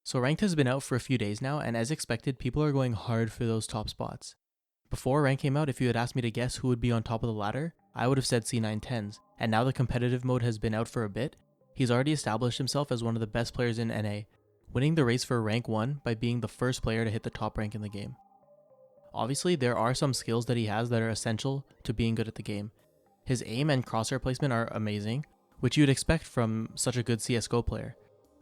So Ranked has been out for a few days now, and as expected, people are going hard for those top spots. Before Rank came out, if you had asked me to guess who would be on top of the ladder, I would have said C9 TenZ, and now the competitive mode has been out for a bit, he's already established himself as one of the best players in NA, winning the race for rank 1 by being the first player to hit the top rank in the game. Obviously, there are some skills that he has that are essential to being good at the game. His aim and crosshair placement are amazing, which you'd expect from such a good CSGO player.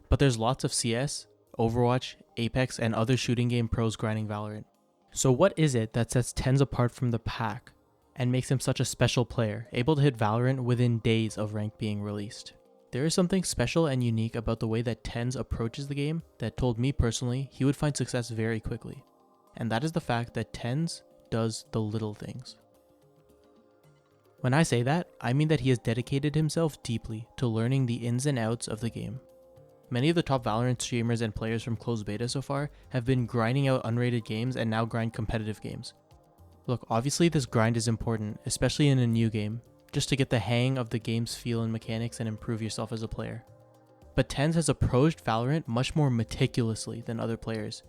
But there's lots of CS, Overwatch, Apex, and other shooting game pros grinding Valorant. So what is it that sets TenZ apart from the pack and makes him such a special player, able to hit Valorant within days of rank being released? There is something special and unique about the way that TenZ approaches the game that told me personally he would find success very quickly. And that is the fact that TenZ does the little things. When I say that, I mean that he has dedicated himself deeply to learning the ins and outs of the game. Many of the top Valorant streamers and players from closed beta so far have been grinding out unrated games and now grind competitive games. Look, obviously this grind is important, especially in a new game, just to get the hang of the game's feel and mechanics and improve yourself as a player. But TenZ has approached Valorant much more meticulously than other players.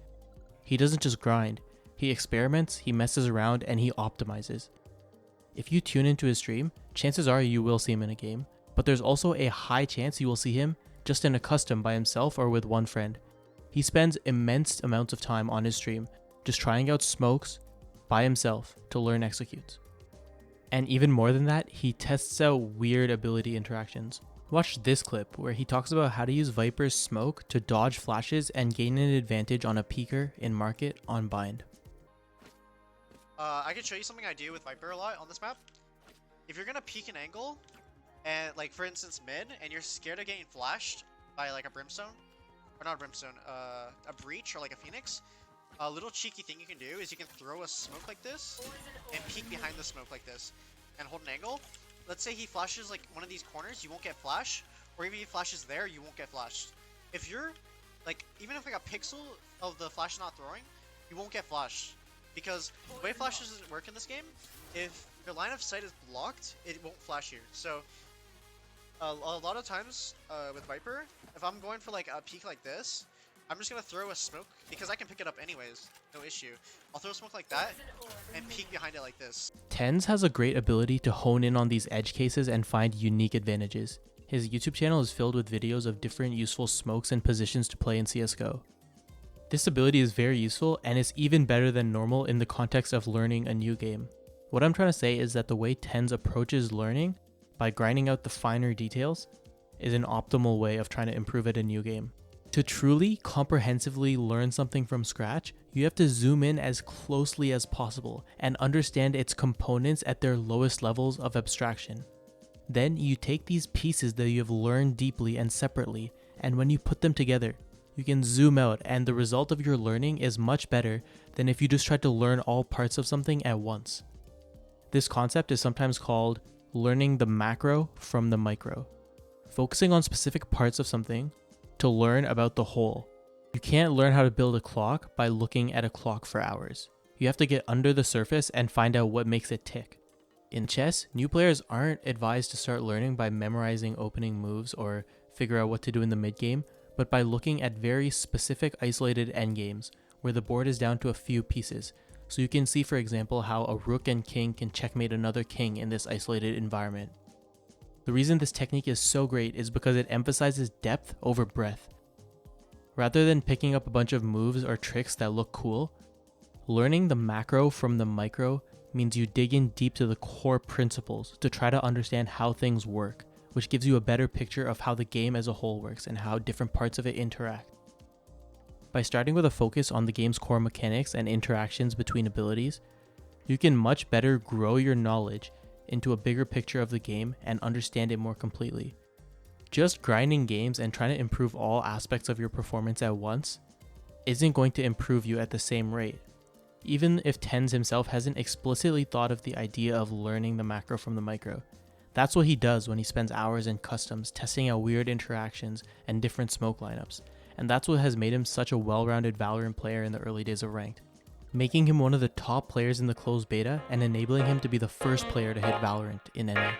He doesn't just grind, he experiments, he messes around, and he optimizes. If you tune into his stream, chances are you will see him in a game, but there's also a high chance you will see him just in a custom by himself or with one friend. He spends immense amounts of time on his stream, just trying out smokes by himself to learn executes. And even more than that, he tests out weird ability interactions. Watch this clip where he talks about how to use Viper's smoke to dodge flashes and gain an advantage on a peeker in market on bind. I can show you something I do with Viper a lot on this map. If you're gonna peek an angle, and like for instance mid, and you're scared of getting flashed by like a brimstone, or not a brimstone, a breach or like a phoenix, a little cheeky thing you can do is you can throw a smoke like this and peek behind the smoke like this and hold an angle. Let's say he flashes like one of these corners, you won't get flash, or even if he flashes there, you won't get flashed. If you're like, even if like a pixel of the flash not throwing, you won't get flashed. Because the way flashes doesn't work in this game, if your line of sight is blocked, it won't flash you. So a lot of times with Viper, if I'm going for like a peek like this, I'm just gonna throw a smoke because I can pick it up anyways, no issue. I'll throw a smoke like that and peek behind it like this. TenZ has a great ability to hone in on these edge cases and find unique advantages. His YouTube channel is filled with videos of different useful smokes and positions to play in CSGO. This ability is very useful and is even better than normal in the context of learning a new game. What I'm trying to say is that the way TenZ approaches learning by grinding out the finer details is an optimal way of trying to improve at a new game. To truly comprehensively learn something from scratch, you have to zoom in as closely as possible and understand its components at their lowest levels of abstraction. Then you take these pieces that you have learned deeply and separately, and when you put them together, you can zoom out, and the result of your learning is much better than if you just tried to learn all parts of something at once. This concept is sometimes called learning the macro from the micro, focusing on specific parts of something to learn about the whole. You can't learn how to build a clock by looking at a clock for hours. You have to get under the surface and find out what makes it tick. In chess, new players aren't advised to start learning by memorizing opening moves or figure out what to do in the mid game, but by looking at very specific isolated endgames where the board is down to a few pieces. So you can see, for example, how a rook and king can checkmate another king in this isolated environment. The reason this technique is so great is because it emphasizes depth over breadth. Rather than picking up a bunch of moves or tricks that look cool, learning the macro from the micro means you dig in deep to the core principles to try to understand how things work, which gives you a better picture of how the game as a whole works and how different parts of it interact. By starting with a focus on the game's core mechanics and interactions between abilities, you can much better grow your knowledge into a bigger picture of the game and understand it more completely. Just grinding games and trying to improve all aspects of your performance at once isn't going to improve you at the same rate. Even if TenZ himself hasn't explicitly thought of the idea of learning the macro from the micro. That's what he does when he spends hours in customs testing out weird interactions and different smoke lineups, and that's what has made him such a well-rounded Valorant player in the early days of Ranked, making him one of the top players in the closed beta and enabling him to be the first player to hit Valorant in NA.